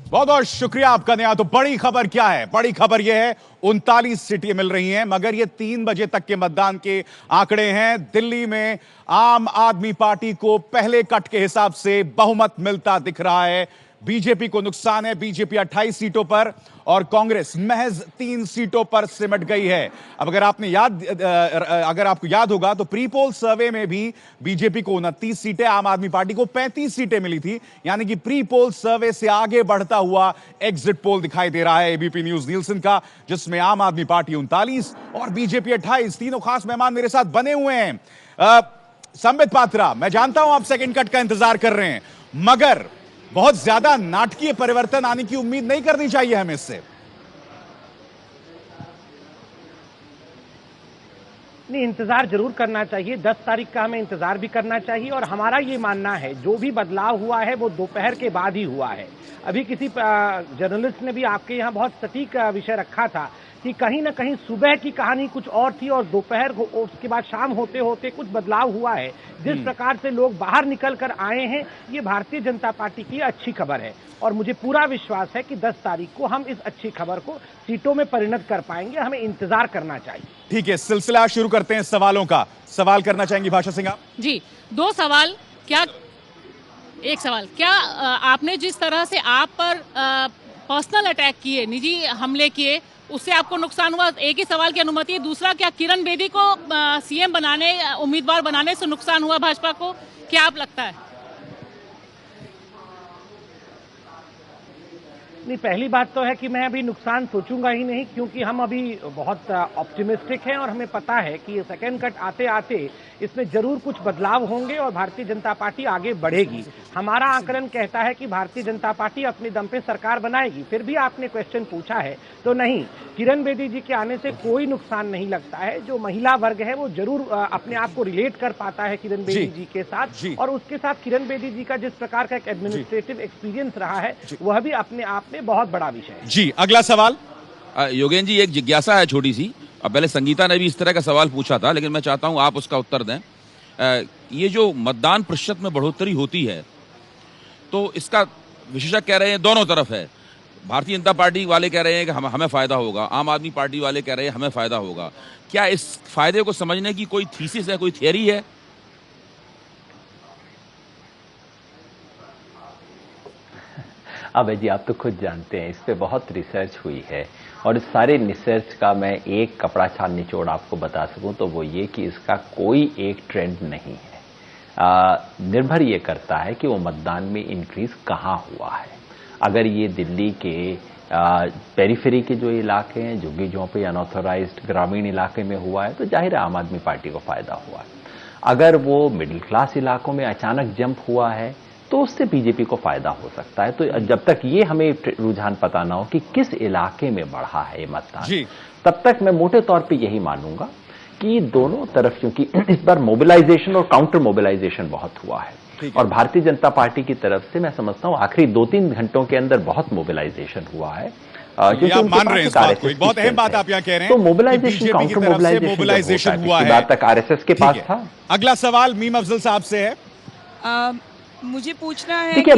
बहुत बहुत शुक्रिया आपका नेहा। तो बड़ी खबर क्या है? बड़ी खबर यह है 39 सीटें मिल रही हैं, मगर ये 3 बजे तक के मतदान के आंकड़े हैं। दिल्ली में आम आदमी पार्टी को पहले कट के हिसाब से बहुमत मिलता दिख रहा है। बीजेपी को नुकसान है, बीजेपी 28 सीटों पर और कांग्रेस महज 3 सीटों पर सिमट गई है। अब अगर आपको याद होगा तो प्री पोल सर्वे में भी बीजेपी को 29 सीटें, आम आदमी पार्टी को 35 सीटें मिली थी, यानी कि प्री पोल सर्वे से आगे बढ़ता हुआ एग्जिट पोल दिखाई दे रहा है एबीपी न्यूज नीलसन का, जिसमें आम आदमी पार्टी 39 और बीजेपी 28। तीनों खास मेहमान मेरे साथ बने हुए हैं। संबित पात्रा, मैं जानता हूं आप सेकंड कट का इंतजार कर रहे हैं, मगर बहुत ज्यादा नाटकीय परिवर्तन आने की उम्मीद नहीं करनी चाहिए हमें इससे। नहीं, इंतजार जरूर करना चाहिए। 10 तारीख का हमें इंतजार भी करना चाहिए, और हमारा ये मानना है जो भी बदलाव हुआ है वो दोपहर के बाद ही हुआ है। अभी किसी जर्नलिस्ट ने भी आपके यहाँ बहुत सटीक विषय रखा था कि कहीं ना कहीं सुबह की कहानी कुछ और थी और दोपहर उसके बाद शाम होते होते कुछ बदलाव हुआ है। जिस प्रकार से लोग बाहर निकल कर आए हैं, ये भारतीय जनता पार्टी की अच्छी खबर है और मुझे पूरा विश्वास है कि 10 तारीख को हम इस अच्छी खबर को सीटों में परिणत कर पाएंगे। हमें इंतजार करना चाहिए। ठीक है, सिलसिला शुरू करते हैं सवालों का। सवाल करना चाहेंगी भाषा सिंह आप? जी, 2 सवाल। एक सवाल, क्या आपने जिस तरह से आप पर पर्सनल अटैक किए, निजी हमले किए, उससे आपको नुकसान हुआ? एक ही सवाल की अनुमति है। दूसरा, क्या किरण बेदी को सीएम बनाने, उम्मीदवार बनाने से नुकसान हुआ भाजपा को? क्या आप लगता है? नहीं, पहली बात तो है कि मैं अभी नुकसान सोचूंगा ही नहीं, क्योंकि हम अभी बहुत ऑप्टिमिस्टिक हैं और हमें पता है कि ये सेकेंड कट आते आते इसमें जरूर कुछ बदलाव होंगे और भारतीय जनता पार्टी आगे बढ़ेगी। हमारा आकलन कहता है कि भारतीय जनता पार्टी अपने दम पे सरकार बनाएगी। फिर भी आपने क्वेश्चन पूछा है तो नहीं, किरण बेदी जी के आने से कोई नुकसान नहीं लगता है। जो महिला वर्ग है वो जरूर अपने आप को रिलेट कर पाता है किरण बेदी जी के साथ, और उसके साथ किरण बेदी जी का जिस प्रकार का एक एडमिनिस्ट्रेटिव एक्सपीरियंस रहा है वह भी अपने आप में बहुत बड़ा विषय है। जी, अगला सवाल। योगेंद्र जी, एक जिज्ञासा है छोटी सी। अब पहले संगीता ने भी इस तरह का सवाल पूछा था, लेकिन मैं चाहता हूं आप उसका उत्तर दें। ये जो मतदान प्रतिशत में बढ़ोतरी होती है, तो इसका विशेषज्ञ कह रहे हैं दोनों तरफ है। भारतीय जनता पार्टी वाले कह रहे हैं कि हमें फायदा होगा, आम आदमी पार्टी वाले कह रहे हैं हमें फायदा होगा। क्या इस फायदे को समझने की कोई थीसिस है, कोई थियरी है? अबे जी, आप तो खुद जानते हैं, इस पे बहुत रिसर्च हुई है और इस सारे रिसर्च का मैं एक कपड़ा छान निचोड़ आपको बता सकूं तो वो ये कि इसका कोई एक ट्रेंड नहीं है। निर्भर ये करता है कि वो मतदान में इंक्रीज कहाँ हुआ है। अगर ये दिल्ली के पेरिफेरी के जो इलाके हैं, झुग्गी झोंपड़ी अनऑथोराइज्ड ग्रामीण इलाके में हुआ है, तो जाहिर है आम आदमी पार्टी को फायदा हुआ है। अगर वो मिडिल क्लास इलाकों में अचानक जंप हुआ है तो उससे बीजेपी को फायदा हो सकता है। तो जब तक ये हमें रुझान पता ना हो कि किस इलाके में बढ़ा है ये मतदान, तब तक मैं मोटे तौर पे यही मानूंगा कि दोनों तरफ, क्योंकि इस बार मोबिलाइजेशन और काउंटर मोबिलाइजेशन बहुत हुआ है और भारतीय जनता पार्टी की तरफ से मैं समझता हूं आखिरी 2-3 घंटों के अंदर बहुत मोबिलाइजेशन हुआ है। आप मान रहे हैं इस बात को? बहुत अहम बात आप यहाँ कह रहे हैं। तो मोबिलाइजेशन, काउंटर मोबिलाइजेशन हुआ है, बात तक आरएसएस के पास था। अगला सवाल मीम अफजल साहब से है। मुझे पूछना है, देखिए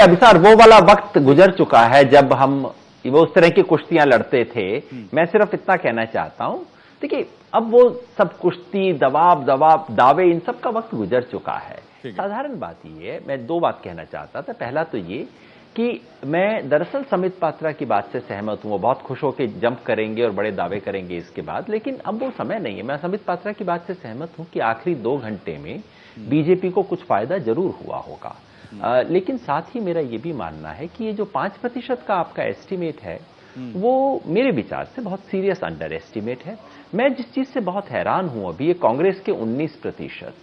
अभिसार, वो वाला वक्त गुजर चुका है जब हम वो उस तरह की कुश्तियां लड़ते थे। मैं सिर्फ इतना कहना चाहता हूं, देखिए अब वो सब कुश्ती, दावे, इन सब का वक्त गुजर चुका है। साधारण बात ये है, मैं 2 बात कहना चाहता था। पहला तो ये कि मैं दरअसल समित पात्रा की बात से सहमत हूं। वो बहुत खुश होकर जंप करेंगे और बड़े दावे करेंगे इसके बाद, लेकिन अब वो समय नहीं है। मैं समित पात्रा की बात से सहमत हूं कि आखिरी 2 घंटे में बीजेपी को कुछ फायदा जरूर हुआ होगा। लेकिन साथ ही मेरा ये भी मानना है कि ये जो 5% का आपका एस्टीमेट है, वो मेरे विचार से बहुत सीरियस अंडर एस्टीमेट है। मैं जिस चीज से बहुत हैरान हूं अभी, ये कांग्रेस के 19%,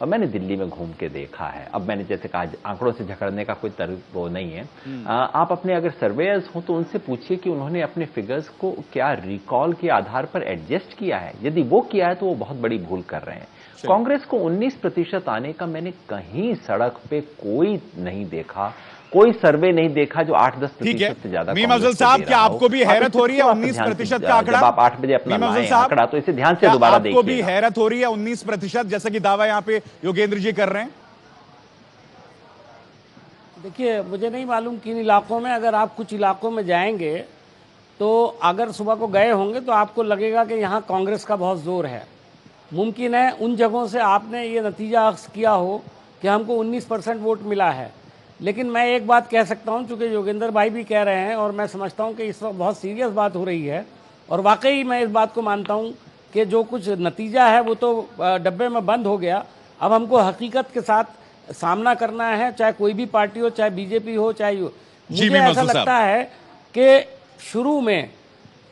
मैंने दिल्ली में घूम के देखा है। अब मैंने जैसे कहा, आंकड़ों से झगड़ने का कोई वो नहीं है। आप अपने अगर सर्वेयर्स हो तो उनसे पूछिए कि उन्होंने अपने फिगर्स को क्या रिकॉल के आधार पर एडजस्ट किया है। यदि वो किया है तो वो बहुत बड़ी भूल कर रहे हैं। कांग्रेस को 19% आने का मैंने कहीं सड़क पे कोई नहीं देखा, कोई सर्वे नहीं देखा जो 8-10% से ज्यादा। मीम अफजल साहब, क्या आपको भी हैरत हो रही है 19% का आंकड़ा? आप 8 बजे अपना आंकड़ा, तो इसे ध्यान से दोबारा देखिए। आपको भी हैरत हो रही है 19% जैसा कि दावा यहाँ पे योगेंद्र जी कर रहे हैं? देखिए, मुझे नहीं मालूम किन इलाकों में, अगर आप कुछ इलाकों में जाएंगे तो अगर सुबह को गए होंगे तो आपको लगेगा कि यहाँ कांग्रेस का बहुत जोर है। मुमकिन है उन जगहों से आपने ये नतीजा अख्ज़ किया हो कि हमको 19% वोट मिला है। लेकिन मैं एक बात कह सकता हूं, चूँकि योगेंद्र भाई भी कह रहे हैं और मैं समझता हूं कि इस वक्त बहुत सीरियस बात हो रही है, और वाकई मैं इस बात को मानता हूं कि जो कुछ नतीजा है वो तो डब्बे में बंद हो गया। अब हमको हकीकत के साथ सामना करना है, चाहे कोई भी पार्टी हो, चाहे बीजेपी हो, चाहे मुझे ऐसा लगता है कि शुरू में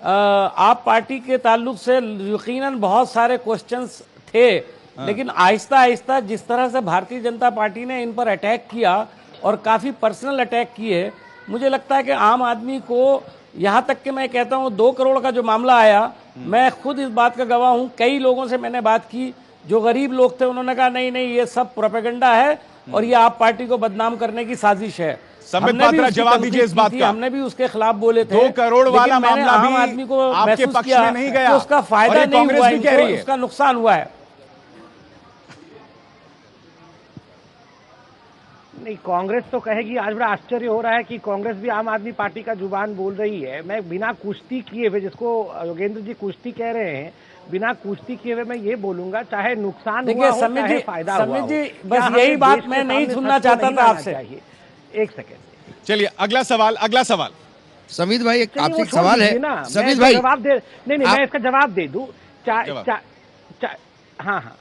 आप पार्टी के ताल्लुक से यकीनन बहुत सारे क्वेश्चंस थे, लेकिन आहिस्ता आहिस्ता जिस तरह से भारतीय जनता पार्टी ने इन पर अटैक किया और काफ़ी पर्सनल अटैक किए, मुझे लगता है कि आम आदमी को, यहाँ तक कि मैं कहता हूँ 2 करोड़ का जो मामला आया, मैं खुद इस बात का गवाह हूँ। कई लोगों से मैंने बात की, जो गरीब लोग थे उन्होंने कहा नहीं ये सब प्रोपेगेंडा है और ये आप पार्टी को बदनाम करने की साजिश है। संबित हमने भी पात्रा, उसकी जवाब दीजिए इस तनकीद बात की थी, का। हमने भी उसके खिलाफ बोले थे। 2 करोड़ वाला लेकिन मैंने मामला आम भी आदमी को आपके महसूस पक्ष किया में नहीं गया, कि उसका और फायदा ये नहीं कांग्रेस हुआ भी कह रही इनको, है। उसका नुकसान हुआ है। नहीं, कांग्रेस तो कहेगी। आज बड़ा आश्चर्य हो रहा है कि कांग्रेस भी आम आदमी पार्टी का जुबान बोल रही है। मैं बिना कुश्ती किए हुए, जिसको योगेंद्र जी कुश्ती कह रहे हैं, बिना कुश्ती किए हुए मैं ये बोलूंगा, चाहे नुकसान हुआ हो चाहे फायदा हुआ हो। समित जी, बस यही बात मैं नहीं सुनना चाहता था आपसे। एक सेकेंड, चलिए अगला सवाल। समित भाई, आपसे एक छोड़ सवाल है। दीजिए ना, समित मैं भाई, जवाब दे, नहीं मैं इसका जवाब दे दूं। हाँ,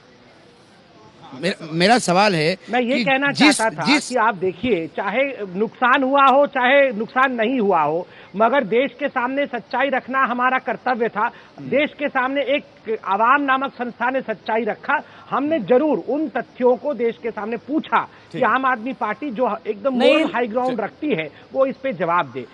मेरा सवाल है, मैं ये कहना चाहता था कि आप देखिए, चाहे नुकसान हुआ हो चाहे नुकसान नहीं हुआ हो, मगर देश के सामने सच्चाई रखना हमारा कर्तव्य था। देश के सामने एक आवाम नामक संस्था ने सच्चाई रखा। हमने जरूर उन तथ्यों को देश के सामने पूछा कि आम आदमी पार्टी जो एकदम मोरल हाई ग्राउंड रखती है वो इस पे जवाब दे।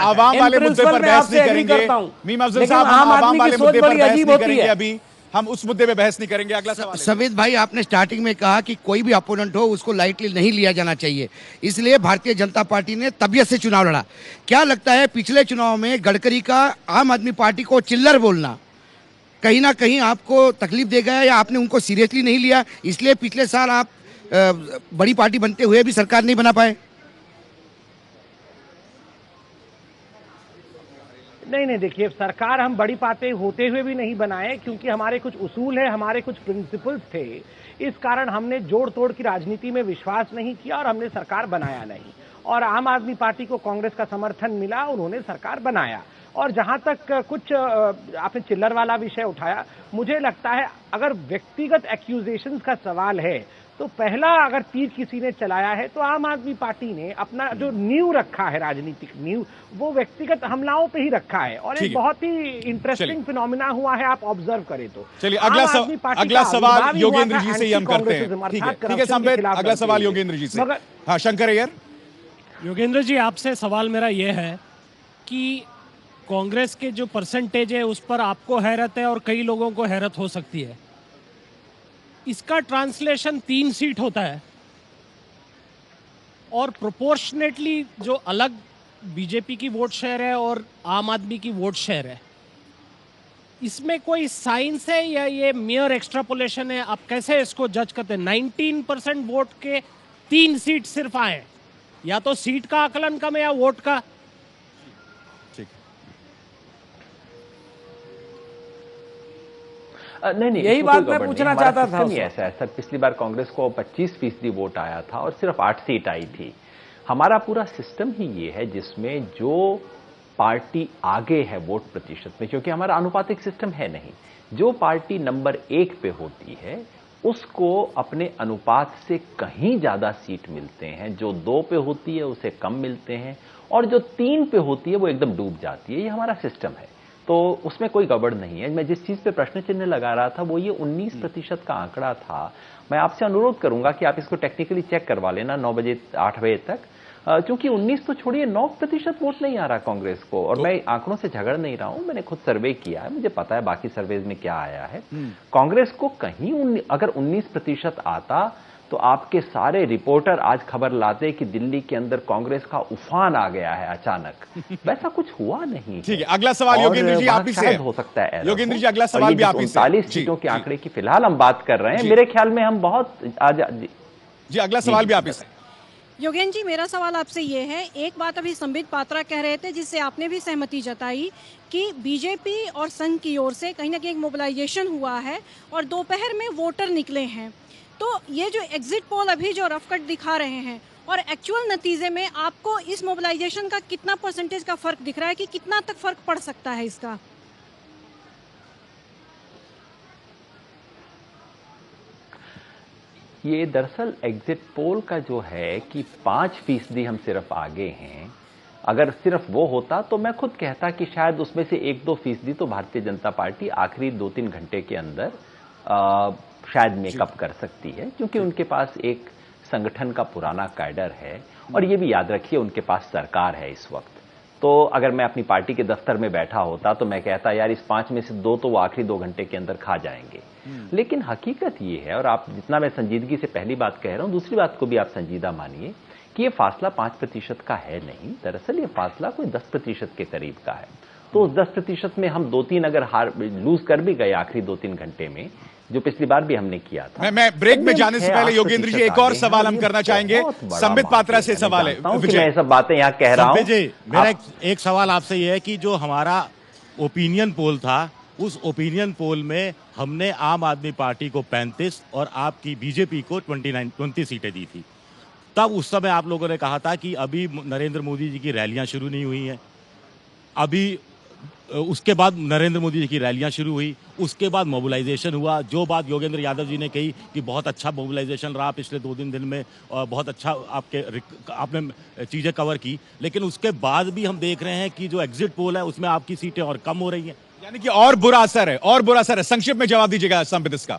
आवाम वाले मुद्दे पर बहस नहीं करेंगे। मीम अफजल साहब, हम आवाम वाले मुद्दे पर बहस नहीं करेंगे, अभी हम उस मुद्दे पे बहस नहीं करेंगे। अगला सवाल। समित भाई, आपने स्टार्टिंग में कहा कि कोई भी अपोनेंट हो उसको लाइटली नहीं लिया जाना चाहिए, इसलिए भारतीय जनता पार्टी ने तबियत से चुनाव लड़ा। क्या लगता है पिछले चुनाव में गडकरी का आम आदमी पार्टी को चिल्लर बोलना कहीं ना कहीं आपको तकलीफ दे गया, या आपने उनको सीरियसली नहीं लिया, इसलिए पिछले साल आप बड़ी पार्टी बनते हुए भी सरकार नहीं बना पाए? नहीं, देखिए, सरकार हम बड़ी बातें होते हुए भी नहीं बनाए, क्योंकि हमारे कुछ उसूल है, हमारे कुछ प्रिंसिपल्स थे। इस कारण हमने जोड़ तोड़ की राजनीति में विश्वास नहीं किया और हमने सरकार बनाया नहीं। और आम आदमी पार्टी को कांग्रेस का समर्थन मिला, उन्होंने सरकार बनाया। और जहां तक कुछ आपने चिल्लर वाला विषय उठाया, मुझे लगता है अगर व्यक्तिगत एक्यूजेशंस का सवाल है तो पहला अगर तीर किसी ने चलाया है तो आम आदमी पार्टी ने अपना जो नींव रखा है, राजनीतिक नींव, वो व्यक्तिगत हमलाओं पे ही रखा है। और एक बहुत ही इंटरेस्टिंग फिनोमिना हुआ है, आप ऑब्जर्व करें तो। चलिए अगला सवाल योगेंद्र जी से ही हम करते हैं। ठीक है संबित, अगला सवाल योगेंद्र जी से। हाँ, शंकर अय्यर। योगेंद्र जी, आपसे सवाल मेरा यह है कि कांग्रेस के जो परसेंटेज है उस पर आपको हैरत है और कई लोगों को हैरत हो सकती है। इसका ट्रांसलेशन 3 सीट होता है और प्रोपोर्शनेटली जो अलग बीजेपी की वोट शेयर है और आम आदमी की वोट शेयर है, इसमें कोई साइंस है या ये मियर एक्सट्रापोलेशन है? आप कैसे इसको जज करते हैं? 19% वोट के 3 सीट सिर्फ आए, या तो सीट का आकलन कम है या वोट का। नहीं, यही बात मैं पूछना चाहता था। ऐसा है सर, पिछली बार कांग्रेस को 25% वोट आया था और सिर्फ 8 सीट आई थी। हमारा पूरा सिस्टम ही ये है जिसमें जो पार्टी आगे है वोट प्रतिशत में, क्योंकि हमारा अनुपातिक सिस्टम है नहीं, जो पार्टी नंबर 1 पे होती है उसको अपने अनुपात से कहीं ज्यादा सीट मिलते हैं, जो 2 पे होती है उसे कम मिलते हैं, और जो 3 पे होती है वो एकदम डूब जाती है। ये हमारा सिस्टम है, तो उसमें कोई गड़बड़ नहीं है। मैं जिस चीज पे प्रश्न चिन्ह लगा रहा था वो ये 19% का आंकड़ा था। मैं आपसे अनुरोध करूंगा कि आप इसको टेक्निकली चेक करवा लेना 9 बजे 8 बजे तक, क्योंकि 19 तो छोड़िए, 9% वोट नहीं आ रहा कांग्रेस को। और मैं आंकड़ों से झगड़ नहीं रहा हूं, मैंने खुद सर्वे किया है, मुझे पता है बाकी सर्वेज में क्या आया है। कांग्रेस को कहीं अगर 19% आता तो आपके सारे रिपोर्टर आज खबर लाते कि दिल्ली के अंदर कांग्रेस का उफान आ गया है अचानक। वैसा कुछ हुआ नहीं। ठीक है, अगला सवाल योगेंद्र जी आप ही से हो सकता है। योगेंद्र जी, अगला सवाल भी आप ही से। 39 सीटों की आंकड़े की फिलहाल हम बात कर रहे हैं, मेरे ख्याल में हम बहुत जी अगला सवाल भी आप ही से। योगेंद्र जी, मेरा सवाल आपसे ये है, एक बात अभी संबित पात्रा कह रहे थे जिससे आपने भी सहमति जताई कि बीजेपी और संघ की ओर से कहीं ना कहीं एक मोबिलाइजेशन हुआ है और दोपहर में वोटर निकले हैं। तो ये जो एग्जिट पोल अभी जो रफ कट दिखा रहे हैं और एक्चुअल नतीजे में आपको इस मोबिलाइजेशन का कितना परसेंटेज का फर्क दिख रहा है, कि कितना तक फर्क पड़ सकता है इसका? ये दरअसल एग्जिट पोल का जो है कि 5% हम सिर्फ आगे हैं। अगर सिर्फ वो होता तो मैं खुद कहता कि शायद उसमें से 1-2% तो भारतीय जनता पार्टी आखिरी 2-3 घंटे के अंदर शायद मेकअप कर सकती है, क्योंकि उनके पास एक संगठन का पुराना कैडर है। और ये भी याद रखिए उनके पास सरकार है इस वक्त, तो अगर मैं अपनी पार्टी के दफ्तर में बैठा होता तो मैं कहता यार इस 5 में से 2 तो वो आखिरी 2 घंटे के अंदर खा जाएंगे। लेकिन हकीकत ये है, और आप जितना मैं संजीदगी से पहली बात कह रहा हूं, दूसरी बात को भी आप संजीदा मानिए कि ये फासला 5% का है नहीं, दरअसल ये फासला कोई 10% के करीब का है। तो उस 10% में हम 2-3 अगर लूज कर भी गए आखिरी 2-3 घंटे में, जो पिछली बार भी हमने किया था। मैं ब्रेक में जाने से पहले योगेंद्र जी एक और सवाल हम करना चाहेंगे। संबित पात्रा से सवाल है। मैं सब बातें यहाँ कह रहा हूँ। मेरा एक सवाल आपसे यह है कि जो हमारा ओपिनियन पोल था, उस ओपिनियन पोल में हमने आम आदमी पार्टी को 35 और आपकी बीजेपी को 20 सीटें दी थी। तब उस समय आप लोगों ने कहा था कि अभी नरेंद्र मोदी जी की रैलियां शुरू नहीं हुई हैं। अभी उसके बाद नरेंद्र मोदी जी की रैलियां शुरू हुई, उसके बाद मोबिलाइजेशन हुआ। जो बात योगेंद्र यादव जी ने कही कि बहुत अच्छा मोबिलाइजेशन रहा पिछले 2-3 दिन में, और बहुत अच्छा आपने चीज़ें कवर की, लेकिन उसके बाद भी हम देख रहे हैं कि जो एग्जिट पोल है उसमें आपकी सीटें और कम हो रही हैं। यानी कि और बुरा असर है, और बुरा असर है। संक्षिप्त में जवाब दीजिएगा संबित इसका।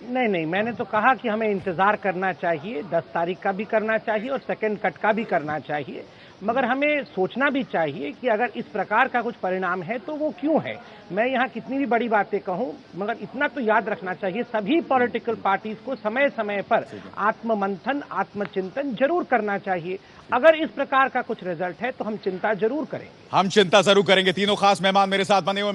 नहीं, मैंने तो कहा कि हमें इंतजार करना चाहिए, 10 तारीख का भी करना चाहिए और सेकंड कट का भी करना चाहिए, मगर हमें सोचना भी चाहिए कि अगर इस प्रकार का कुछ परिणाम है तो वो क्यों है। मैं यहाँ कितनी भी बड़ी बातें कहूँ, मगर इतना तो याद रखना चाहिए सभी पॉलिटिकल पार्टीज को समय समय पर आत्ममंथन, आत्मचिंतन जरूर करना चाहिए। अगर इस प्रकार का कुछ रिजल्ट है तो हम चिंता जरूर करेंगे। हम चिंता जरूर करेंगे। तीनों खास मेहमान मेरे साथ बने हुए।